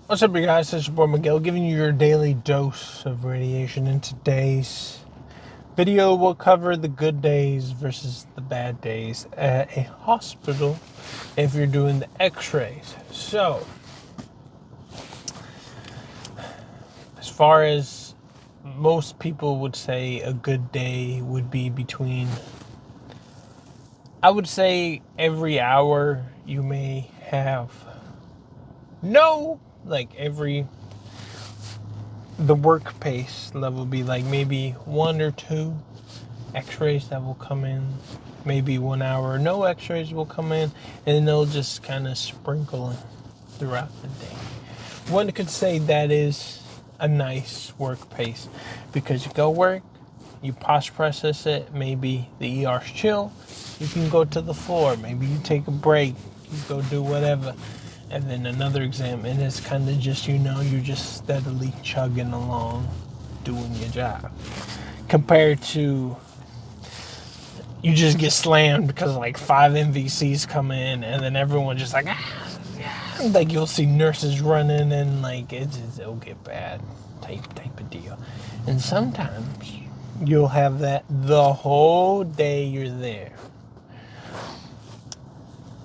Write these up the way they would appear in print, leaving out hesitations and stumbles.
What's up, you guys? It's your boy Miguel giving you your daily dose of radiation. In today's video, we'll cover the good days versus the bad days at a hospital if you're doing the x-rays. So, as far as most people would say, a good day would be between, I would say every hour you may have the work pace level would be like maybe one or two x-rays that will come in, maybe 1 hour no x-rays will come in, and then they'll just kind of sprinkle in throughout the day. One could say that is a nice work pace because you go work, you post process it, maybe the ER's chill, you can go to the floor, maybe you take a break, you go do whatever, and then another exam, and it's kind of just, you're just steadily chugging along doing your job compared to you just get slammed because like 5 MVCs come in, and then everyone just like like you'll see nurses running, and like it'll get bad type of deal. And sometimes you'll have that the whole day you're there.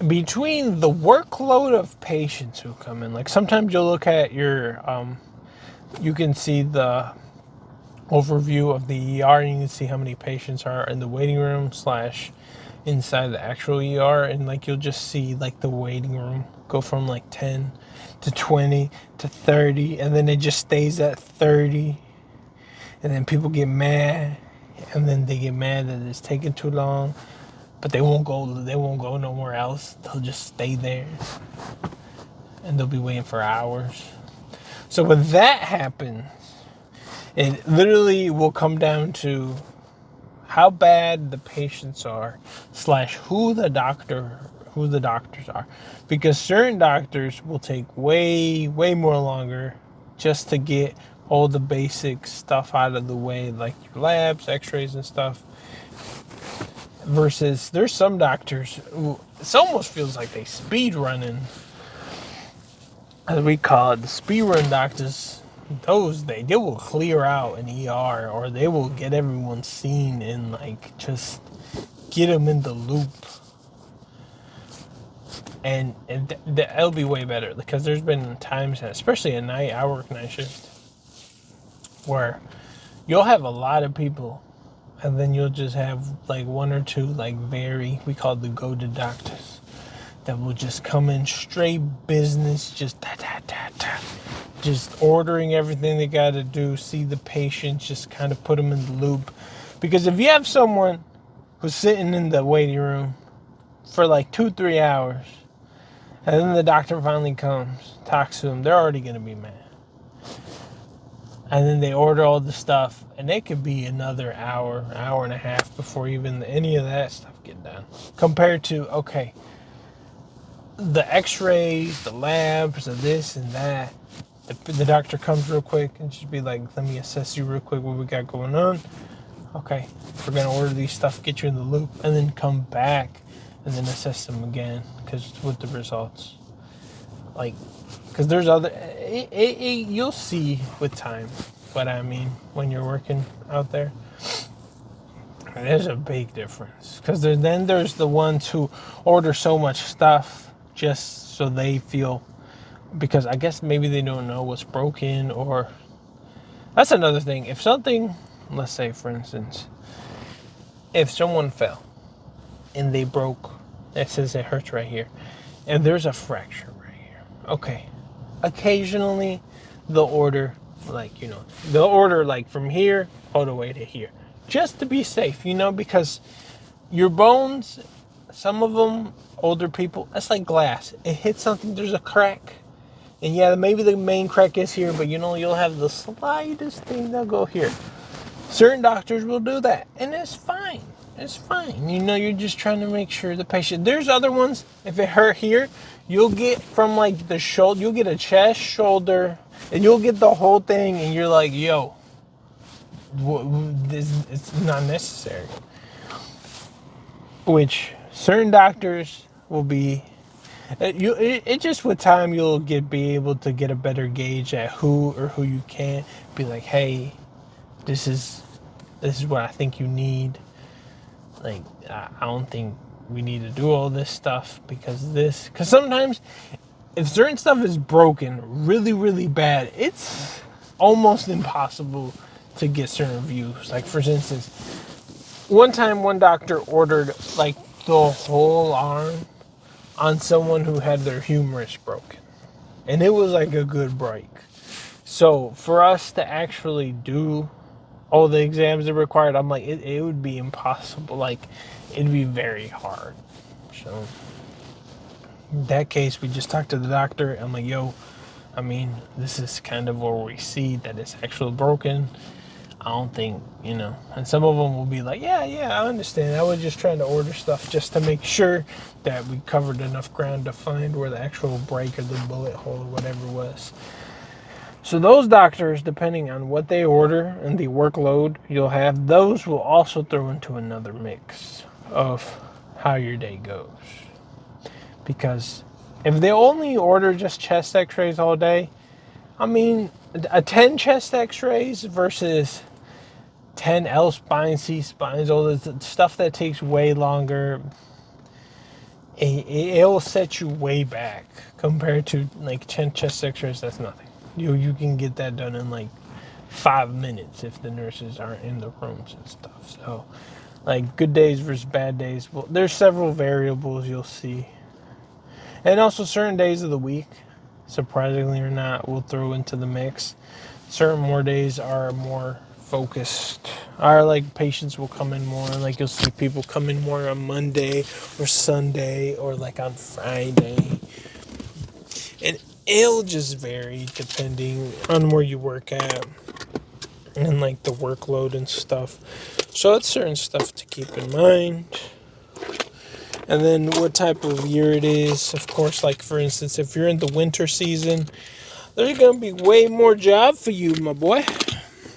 Between the workload of patients who come in, like sometimes you'll look at your you can see the overview of the ER, and you can see how many patients are in the waiting room / inside the actual ER, and like you'll just see like the waiting room go from like 10 to 20 to 30, and then it just stays at 30, and then people get mad, and then they get mad that it's taking too long, but they won't go nowhere else. They'll just stay there, and they'll be waiting for hours. So when that happens, it literally will come down to how bad the patients are / who the doctors are, because certain doctors will take way more longer just to get all the basic stuff out of the way, like your labs, x-rays and stuff, versus there's some doctors who it almost feels like they speed running, as we call it, the speed run doctors. They will clear out an ER, or they will get everyone seen and like just get them in the loop, and that'll be way better, because there's been times, especially at night, I work night shift, where you'll have a lot of people, and then you'll just have like one or two like we call the go-to doctors that will just come in straight business, just just ordering everything they got to do, see the patient, just kind of put them in the loop. Because if you have someone who's sitting in the waiting room for like 2-3 hours, and then the doctor finally comes, talks to them, they're already going to be mad. And then they order all the stuff, and it could be another hour and a half before even any of that stuff get done. Compared to, okay, the x-rays, the labs, the this and that, the doctor comes real quick and just be like, let me assess you real quick, what we got going on. Okay, we're going to order these stuff, get you in the loop, and then come back and then assess them again, because with the results. Like, because there's other, you'll see with time what I mean when you're working out there. There's a big difference, because then there's the ones who order so much stuff just so they feel, because I guess maybe they don't know what's broken, or that's another thing. If something, let's say for instance, if someone fell and they broke, it says it hurts right here, and there's a fracture right here. Okay, occasionally they'll order like from here all the way to here, just to be safe, because your bones, some of them, older people, that's like glass. It hits something, there's a crack. And yeah, maybe the main crack is here, but you'll have the slightest thing that'll go here. Certain doctors will do that, and it's fine. It's fine. You're just trying to make sure the patient. There's other ones, if it hurt here, you'll get from like the shoulder, you'll get a chest, shoulder, and you'll get the whole thing, and you're like, yo, it's not necessary. Which certain doctors will be It just with time you'll be able to get a better gauge at who you can't. Be like, hey, this is what I think you need. Like, I don't think we need to do all this stuff because sometimes if certain stuff is broken really, really bad, it's almost impossible to get certain views. Like, for instance, one time one doctor ordered like the whole arm on someone who had their humerus broken. And it was like a good break. So for us to actually do all the exams that are required, I'm like, it would be impossible. Like, it'd be very hard. So in that case, we just talked to the doctor. I'm like, yo, I mean, this is kind of where we see that it's actually broken. I don't think, and some of them will be like, yeah, I understand. I was just trying to order stuff just to make sure that we covered enough ground to find where the actual break or the bullet hole or whatever was. So those doctors, depending on what they order and the workload you'll have, those will also throw into another mix of how your day goes. Because if they only order just chest x-rays all day, I mean, a 10 chest x-rays versus 10 L spines, C spines, all this stuff that takes way longer, it'll set you way back compared to like 10 chest x-rays. That's nothing. You can get that done in like 5 minutes if the nurses aren't in the rooms and stuff. So like good days versus bad days. Well, there's several variables you'll see. And also certain days of the week, surprisingly or not, we'll throw into the mix. Certain more days are more focused. Our like patients will come in more. Like you'll see people come in more on Monday or Sunday or like on Friday. And it'll just vary depending on where you work at and like the workload and stuff. So it's certain stuff to keep in mind. And then what type of year it is. Of course, like for instance, if you're in the winter season, there's going to be way more job for you, my boy.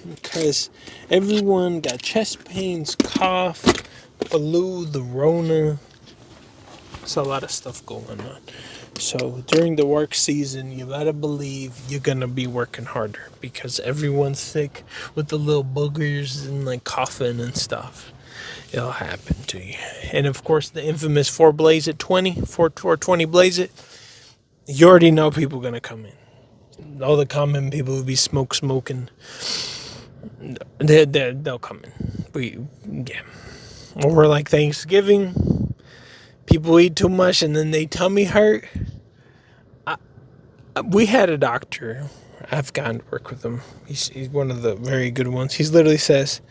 Because everyone got chest pains, cough, flu, the Rona. There's a lot of stuff going on. So during the work season, you gotta believe you're gonna be working harder because everyone's sick with the little boogers and like coughing and stuff. It'll happen to you. And of course, the infamous 420 blaze it. You already know people gonna come in. All the common people will be smoking. They'll come in. Over like Thanksgiving, people eat too much and then they tummy hurt. We had a doctor. I've gone to work with him. He's one of the very good ones. He literally says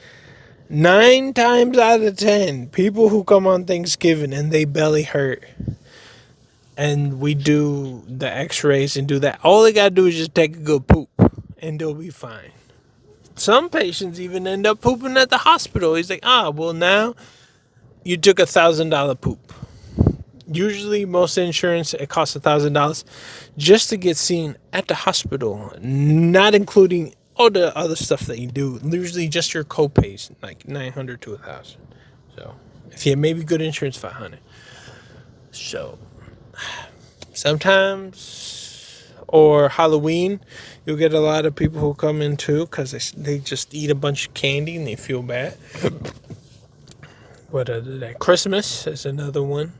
9 times out of 10, people who come on Thanksgiving and they belly hurt, and we do the X-rays and do that. All they gotta do is just take a good poop, and they'll be fine. Some patients even end up pooping at the hospital. He's like, well now you took $1,000 poop. Usually, most insurance, it costs $1,000 just to get seen at the hospital, not including all the other stuff that you do. Usually, just your co-pays, like $900 to $1,000. So, if you have maybe good insurance, $500. So, sometimes, or Halloween, you'll get a lot of people who come in too because they just eat a bunch of candy and they feel bad. What other day? Christmas is another one.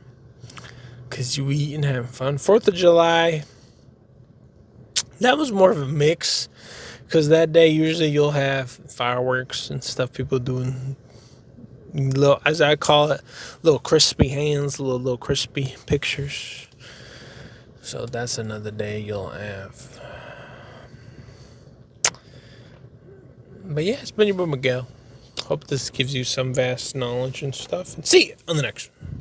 Because you eat and have fun. 4th of July, that was more of a mix. Because that day, usually you'll have fireworks and stuff. People doing, little, as I call it, little crispy hands, little crispy pictures. So that's another day you'll have. But yeah, it's been your boy Miguel. Hope this gives you some vast knowledge and stuff. And see you on the next one.